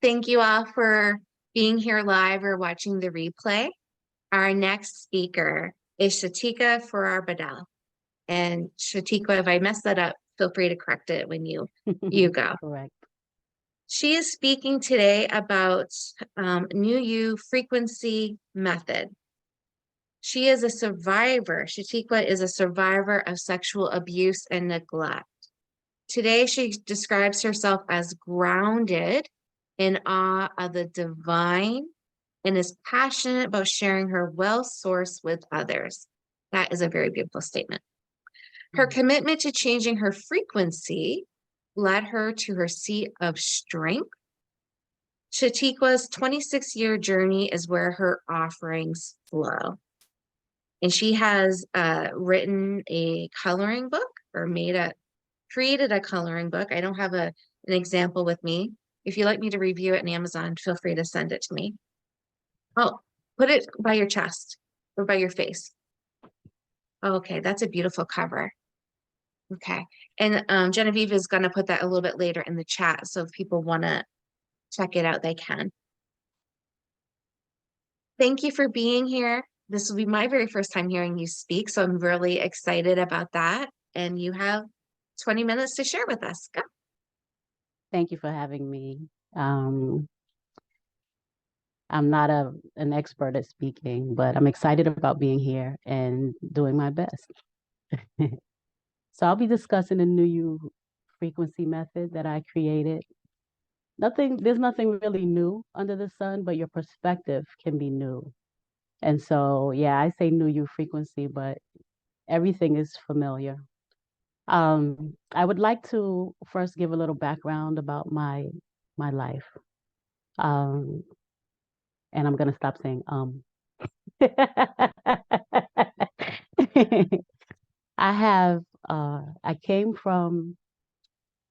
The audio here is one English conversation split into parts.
Thank you all for being here live or watching the replay. Our next speaker is Tshatiqua Farrar-Baddal. And Tshatiqua, if I mess that up, feel free to correct it when you go. Correct. She is speaking today about New You frequency method. She is a survivor. Tshatiqua is a survivor of sexual abuse and neglect. Today, she describes herself as grounded in awe of the divine and is passionate about sharing her wealth source with others. That is a very beautiful statement. Her commitment to changing her frequency led her to her seat of strength. Tshatiqua's 26-year journey is where her offerings flow. And she has written a coloring book or created a coloring book. I don't have an example with me. If you'd like me to review it on Amazon, feel free to send it to me. Oh, put it by your chest or by your face. Okay, that's a beautiful cover. Okay, and Genevieve is going to put that a little bit later in the chat, so if people want to check it out, they can. Thank you for being here. This will be my very first time hearing you speak, so I'm really excited about that. And you have 20 minutes to share with us. Go. Thank you for having me. I'm not an expert at speaking, but I'm excited about being here and doing my best. So I'll be discussing the New You frequency method that I created. There's nothing really new under the sun, but your perspective can be new. And so, yeah, I say New You frequency, but everything is familiar. I would like to first give a little background about my life. And I'm gonna stop saying I came from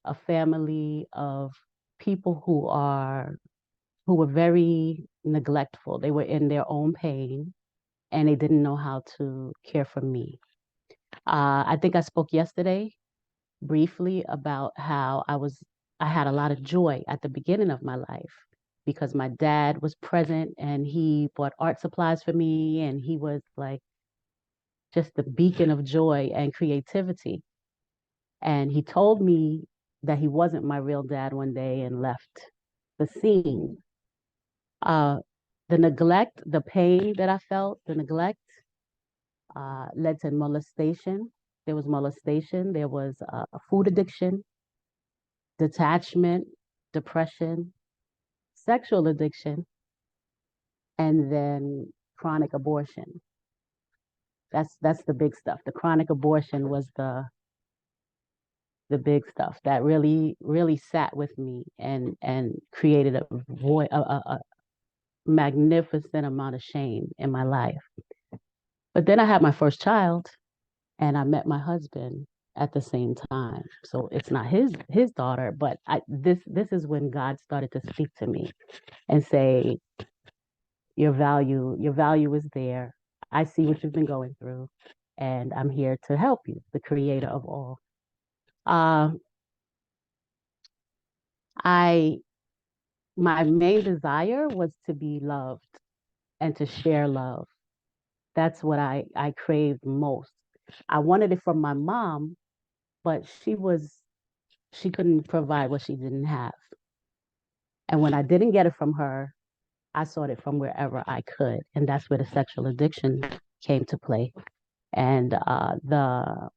a family of people who were very neglectful. They were in their own pain and they didn't know how to care for me. I think I spoke yesterday briefly about how I had a lot of joy at the beginning of my life because my dad was present and he bought art supplies for me and he was like just the beacon of joy and creativity. And he told me that he wasn't my real dad one day and left the scene. Uh, the neglect, the pain that I felt, the neglect led to molestation. There was molestation, there was food addiction, detachment, depression, sexual addiction, and then chronic abortion. That's the big stuff. The chronic abortion was the big stuff that really sat with me and created a void a magnificent amount of shame in my life. But then I had my first child and I met my husband at the same time. So it's not his daughter, but this is when God started to speak to me and say, your value is there. I see what you've been going through, and I'm here to help you, the creator of all. My main desire was to be loved and to share love. That's what I craved most. I wanted it from my mom, but she couldn't provide what she didn't have. And when I didn't get it from her, I sought it from wherever I could. And that's where the sexual addiction came to play. And the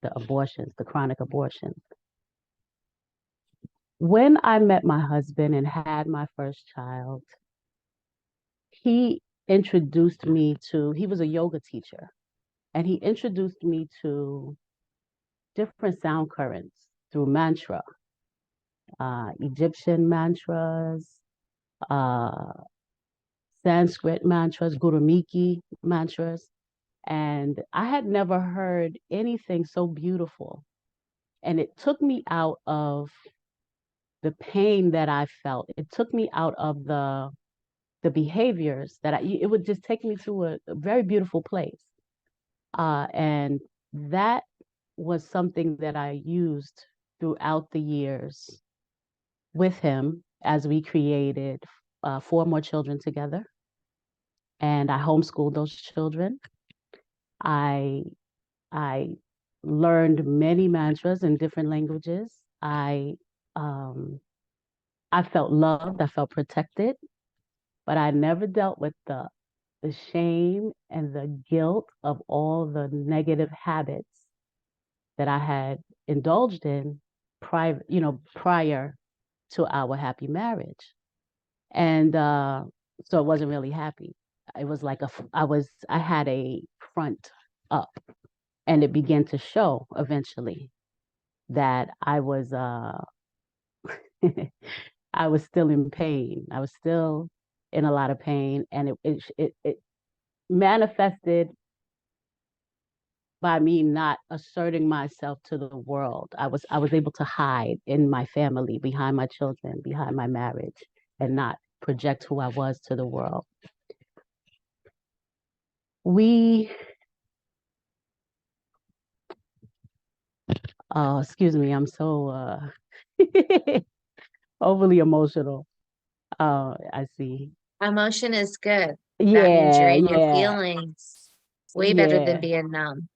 abortions, the chronic abortions. When I met my husband and had my first child, he he was a yoga teacher, and he introduced me to different sound currents through mantra, Egyptian mantras, uh, Sanskrit mantras, Gurumukhi mantras. And I had never heard anything so beautiful. And it took me out of the pain that I felt. It took me out of the behaviors it would just take me to a very beautiful place. And that was something that I used throughout the years with him as we created 4 more children together. And I homeschooled those children. I I learned many mantras in different languages. Um, I felt loved. I felt protected, but I never dealt with the shame and the guilt of all the negative habits that I had indulged in prior to our happy marriage. And so it wasn't really happy. It was like I had a front up, and it began to show eventually that I was I was still in pain. I was still in a lot of pain, and it manifested by me not asserting myself to the world. I was able to hide in my family, behind my children, behind my marriage, and not project who I was to the world. We excuse me, I'm so overly emotional. I see. Emotion is good. That means you're Yeah, in your yeah, feelings way better than yeah. being numb.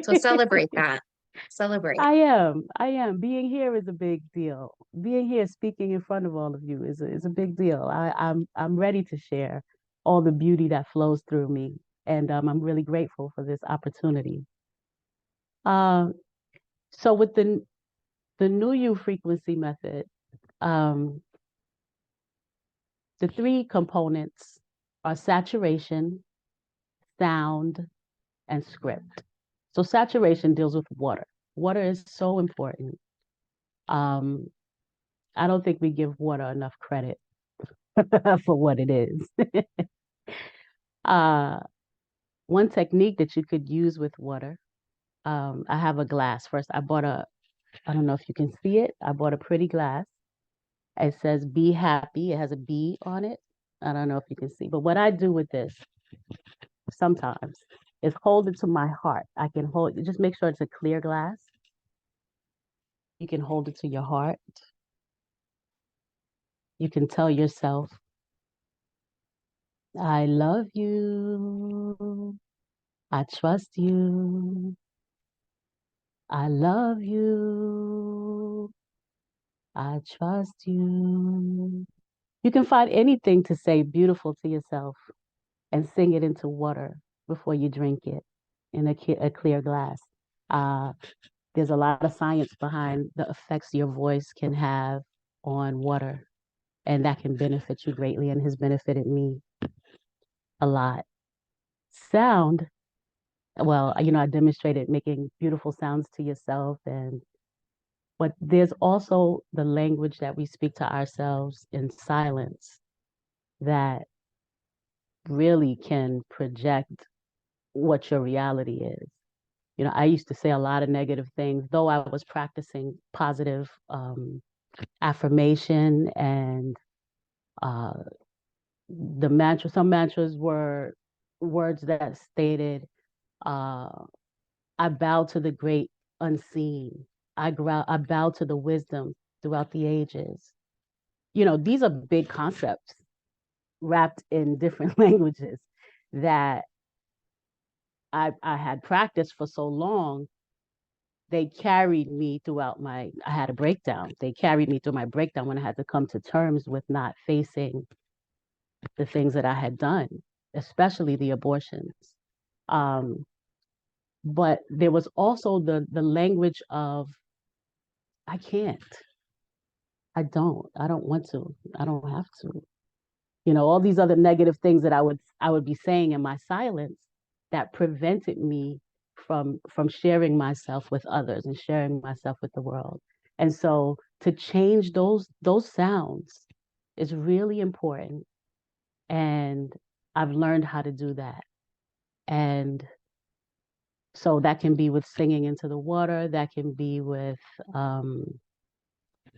So celebrate that. Celebrate. I am. Being here is a big deal. Being here speaking in front of all of you is a big deal. I'm ready to share all the beauty that flows through me. And I'm really grateful for this opportunity. Um, so with the New You frequency method, um, the 3 components are saturation, sound, and script. So saturation deals with water. Water is so important. Um, I don't think we give water enough credit for what it is. Uh, one technique that you could use with water, I have a glass. First, I don't know if you can see it. I bought a pretty glass. It says be happy. It has a B on it. I don't know if you can see, but what I do with this sometimes is hold it to my heart. I can hold it, just make sure it's a clear glass. You can hold it to your heart. You can tell yourself, I love you. I trust you. I love you. I trust you. You can find anything to say beautiful to yourself and sing it into water before you drink it in a clear glass. Uh, there's a lot of science behind the effects your voice can have on water, and that can benefit you greatly and has benefited me a lot. Sound, well, I demonstrated making beautiful sounds to yourself, but there's also the language that we speak to ourselves in silence that really can project what your reality is. I used to say a lot of negative things, though I was practicing positive affirmation and uh, some mantras were words that stated, uh, I bow to the great unseen. I bow to the wisdom throughout the ages. These are big concepts wrapped in different languages that I had practiced for so long. They carried me throughout I had a breakdown. They carried me through my breakdown when I had to come to terms with not facing the things that I had done, especially the abortions. Um, but there was also the language of I can't, I don't want to, I don't have to. All these other negative things that I would be saying in my silence that prevented me from sharing myself with others and sharing myself with the world. And so to change those sounds is really important. And I've learned how to do that. And so that can be with singing into the water, that can be with um,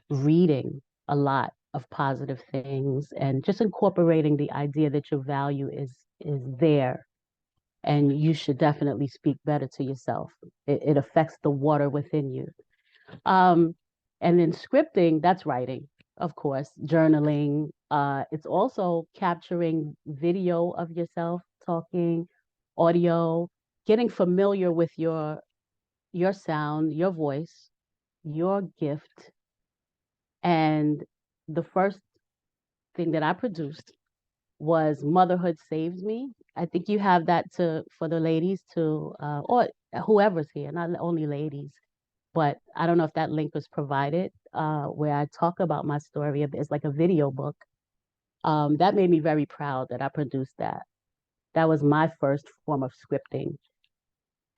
reading a lot of positive things and just incorporating the idea that your value is there and you should definitely speak better to yourself. It affects the water within you. Um, and then scripting, that's writing. of course, journaling. It's also capturing video of yourself talking, audio, getting familiar with your sound, your voice, your gift. And the first thing that I produced was Motherhood Saves Me. I think you have that to for the ladies to or whoever's here, not only ladies. But I don't know if that link was provided, where I talk about my story. It's like a video book. That made me very proud that I produced that. That was my first form of scripting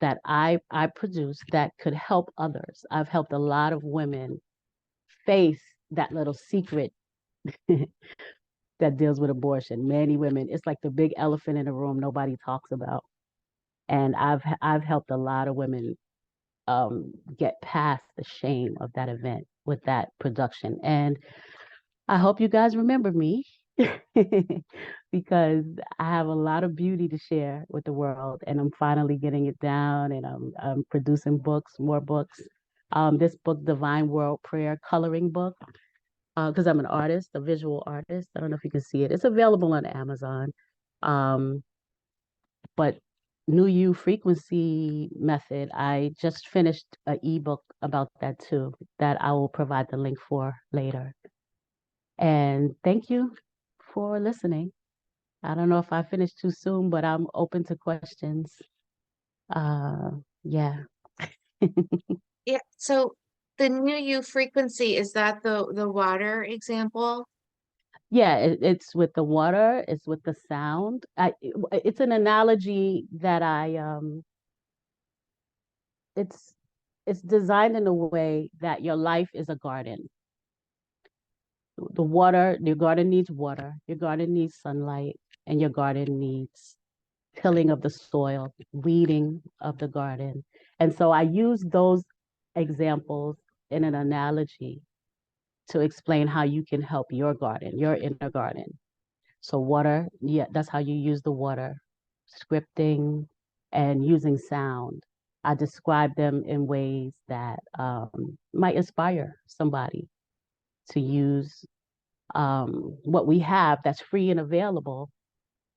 that I produced that could help others. I've helped a lot of women face that little secret that deals with abortion. Many women, it's like the big elephant in the room nobody talks about. And I've helped a lot of women get past the shame of that event with that production. And I hope you guys remember me because I have a lot of beauty to share with the world, and I'm finally getting it down, and I'm producing books, more books. This book, Divine World Prayer coloring book, because I'm an artist, a visual artist. I don't know if you can see it. It's available on Amazon. Um, but New You Frequency Method, I just finished an ebook about that too, that I will provide the link for later. And thank you for listening. I don't know if I finished too soon, but I'm open to questions. Uh, yeah. Yeah, so the new you frequency, is that the water example? Yeah, it's with the water, it's with the sound. It's an analogy that it's it's designed in a way that your life is a garden. The water, your garden needs water, your garden needs sunlight, and your garden needs tilling of the soil, weeding of the garden. And so I use those examples in an analogy to explain how you can help your garden, your inner garden. So water, yeah, that's how you use the water. Scripting and using sound. I describe them in ways that might inspire somebody to use what we have that's free and available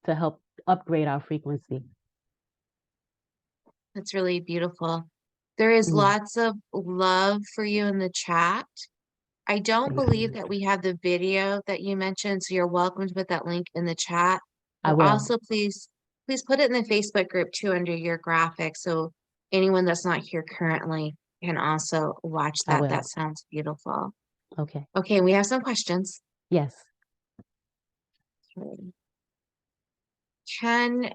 to help upgrade our frequency. That's really beautiful. There is Mm, lots of love for you in the chat. I don't thank believe you. that we have the video that you mentioned, so you're welcome to put that link in the chat. I But will. also please put it in the Facebook group too under your graphic so anyone that's not here currently can also watch I that. That will. sounds beautiful. Okay. Okay, we have some questions. Yes. Okay. Can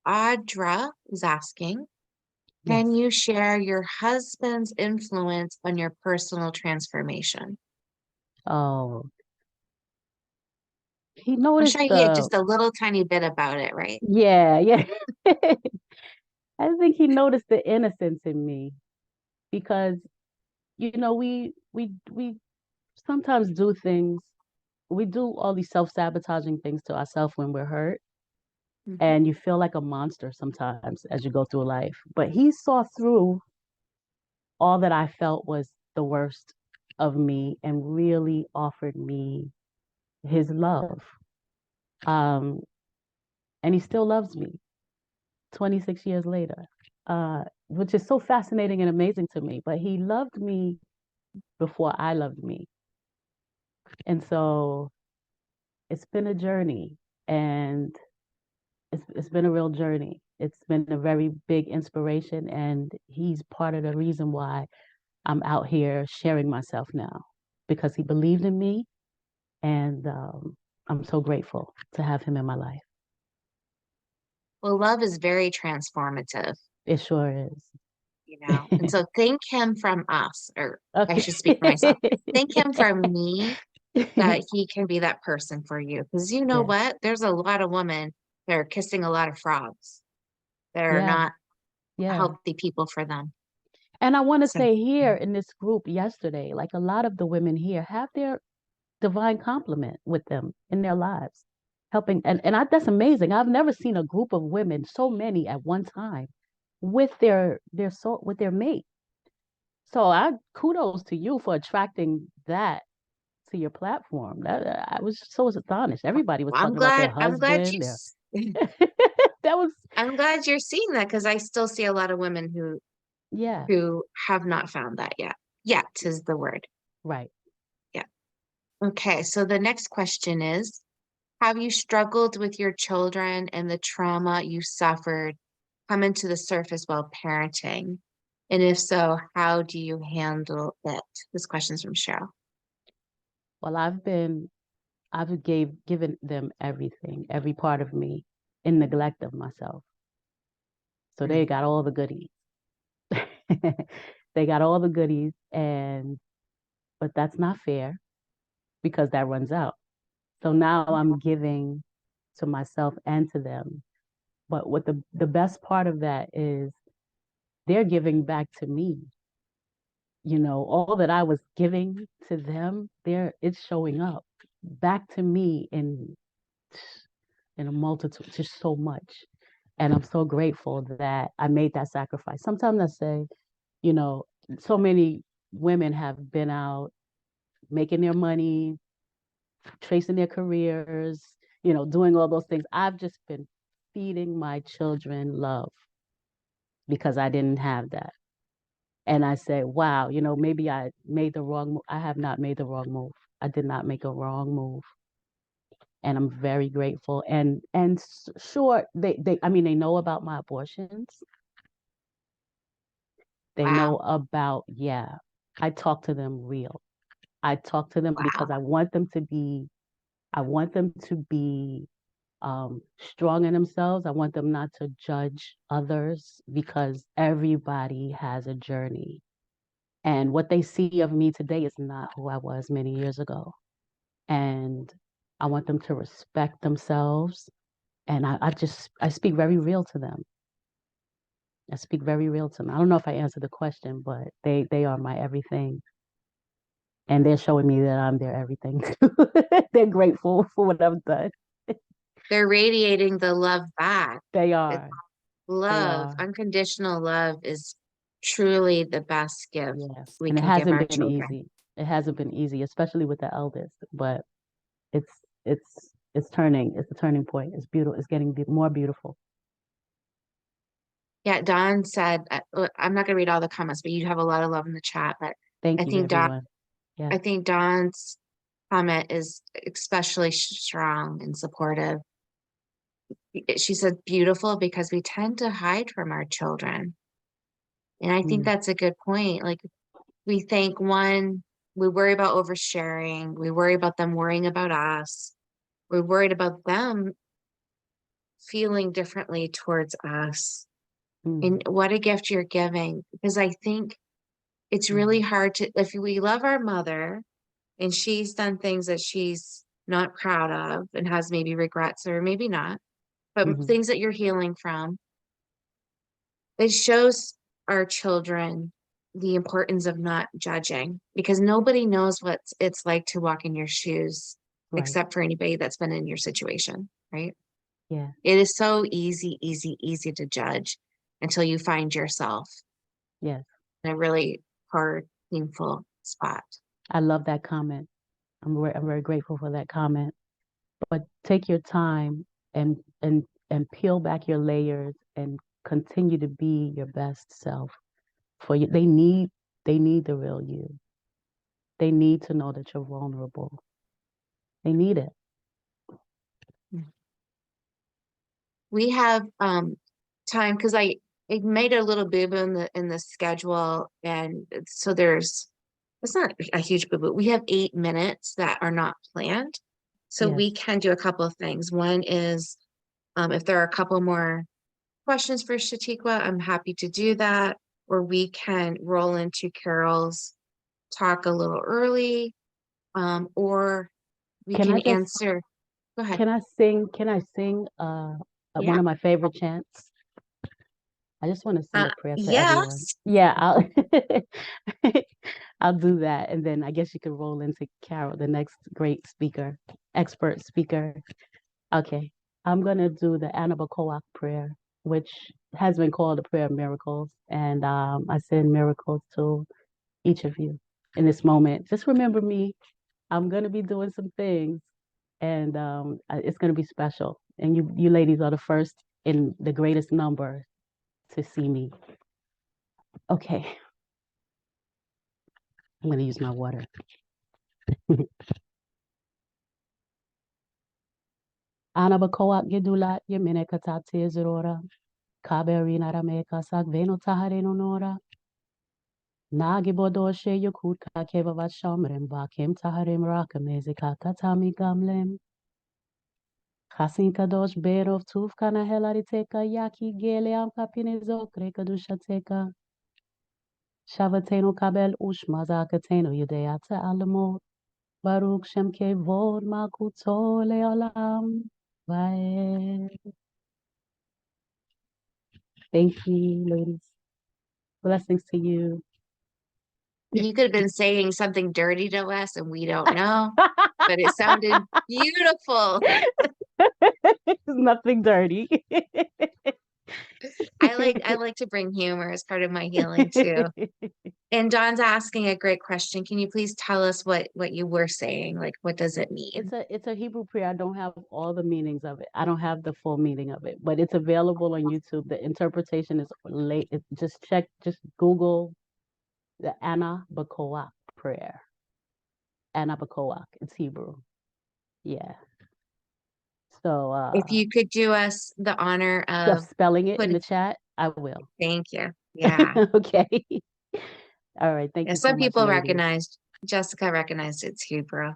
Audra is asking, Yes. can you share your husband's influence on your personal transformation? Oh, he I'm noticed sure he had the, just a little tiny bit about it, right? yeah, yeah. I think he noticed the innocence in me because, we sometimes do things, we do all these self-sabotaging things to ourselves when we're hurt, Mhm. and you feel like a monster sometimes as you go through life. But he saw through all that I felt was the worst of me and really offered me his love. Um, and he still loves me 26 years later, which is so fascinating and amazing to me. But he loved me before I loved me. And so it's been a journey, and it's been a real journey. It's been a very big inspiration, and he's part of the reason why I'm out here sharing myself now because he believed in me, and I'm so grateful to have him in my life. Well, love is very transformative, It sure is. And so thank him from us, or I Okay. should speak for myself. Thank him from me that he can be that person for you. Because you know Yeah. what? There's a lot of women that are kissing a lot of frogs that are Yeah. not Yeah. healthy people for them. And I want to So say here in this group yesterday, like a lot of the women here have their divine complement with them in their lives, helping. And that's amazing. I've never seen a group of women, so many at one time, with their soul, with their mate. So I kudos to you for attracting that to your platform. I was so astonished. Everybody was Well, talking about their I'm glad husband. That was, I'm glad you're seeing that because I still see a lot of women yeah, who have not found that yet. Yet is the word. right. Yeah. Okay, so the next question is, have you struggled with your children and the trauma you suffered come into the surface while parenting? And if so, how do you handle it? This question's from Cheryl. Well, given them everything, every part of me, in neglect of myself. So they Mm. got all the goodies. They got all the goodies, and but that's not fair because that runs out. So now I'm giving to myself and to them. But what the best part of that is they're giving back to me. All that I was giving to them, it's showing up back to me in a multitude, just so much. And I'm so grateful that I made that sacrifice. Sometimes I say, you know, so many women have been out making their money, tracing their careers, doing all those things. I've just been feeding my children love because I didn't have that. And I say, wow, maybe I made the wrong move. I have not made the wrong move. I did not make a wrong move. And I'm very grateful. And sure, I mean, they know about my abortions. They know Wow. about, yeah. I talk to them real. I talk to them because Wow. I want them to be strong in themselves. I want them not to judge others because everybody has a journey. And what they see of me today is not who I was many years ago. And I want them to respect themselves. And I speak very real to them. I speak very real to them. I don't know if I answered the question, but they are my everything. And they're showing me that I'm their everything too. They're grateful for what I've done. They're radiating the love back. They It's are. They love, are. unconditional love is truly the best gift Yeah. we And it can give hasn't our been children. easy. It hasn't been easy, especially with the eldest, but it's it's turning. It's a turning point. It's beautiful. It's getting more beautiful. Yeah, Don said, I'm not going to read all the comments, but you have a lot of love in the chat. But I Thank you, think Don, everyone. Yes. I think Don's comment is especially strong and supportive. She said beautiful because we tend to hide from our children. And I think Mm, that's a good point. Like we think one, we worry about oversharing, we worry about them worrying about us, we're worried about them feeling differently towards us. mm, And what a gift you're giving. Because I think it's really mm, hard to, if we love our mother and she's done things that she's not proud of and has maybe regrets or maybe not, but mhm. things that you're healing from, it shows our children the importance of not judging because nobody knows what it's like to walk in your shoes Right. except for anybody that's been in your situation, right? Yeah. It is so easy to judge until you find yourself Yes. in a really hard, painful spot. I love that comment. I'm very grateful for that comment. But take your time and peel back your layers and continue to be your best self. For you, they need the real you. They need to know that you're vulnerable. They need it. We have time because I made a little boo-boo in the schedule, and so there's it's not a huge boo-boo. We have 8 minutes that are not planned, so Yes. we can do a couple of things. One is if there are a couple more questions for Tshatiqua, I'm happy to do that, or we can roll into Carol's talk a little early, or we Can can I just answer. Go ahead. can I sing Yeah. one of my favorite chants? I just want to sing a prayer for everyone. Yes. Yeah, I'll I'll do that. And then I guess you could roll into Carol, the next great speaker, expert speaker. Okay. I'm gonna do the Annabelle Coak prayer, which has been called the prayer of miracles. And I send miracles to each of you in this moment. Just remember me. I'm gonna be doing some things, and it's gonna be special. And you ladies are the first in the greatest number to see me. Okay, I'm gonna use my water. Ana bakoa gedulat yemine katate zerora. Kaberina rameka sagveno tahareno nora. Nagi bodoshe yukut kakeva vashamrem bakem taharim rakameze kakatami gamlem. Chasin kadosh berov tuf kana helariteka yaki gele am kapine zokre kadushateka. Shavateno kabel ushmazakateno yudeata alamot. Baruch Shem Kevod Makuto Leolam. Bye. Thank you, ladies. Blessings to you. You could have been saying something dirty to us and we don't know, but it sounded beautiful. Nothing dirty. I like to bring humor as part of my healing too. And Dawn's asking a great question. Can you please tell us what you were saying? Like, what does it mean? It's a Hebrew prayer. I don't have all the meanings of it. I don't have the full meaning of it, but it's available on YouTube. The interpretation is late. Just Google the Anna Bakoak prayer. Anna Bakoak. It's Hebrew. Yeah. So If you could do us the honor of of spelling it in putting, the chat, I will. thank you. Yeah. Okay. All right. Thank Yeah, you so some much, people ladies. recognized, Jessica recognized it's Hebrew.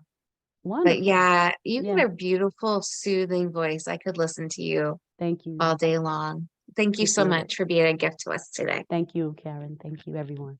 But Wonderful. yeah, you Yeah. got a beautiful, soothing voice. I could listen to you Thank you. all day long. Thank you so Appreciate it. much for being a gift to us today. Thank you, Karen. Thank you, everyone.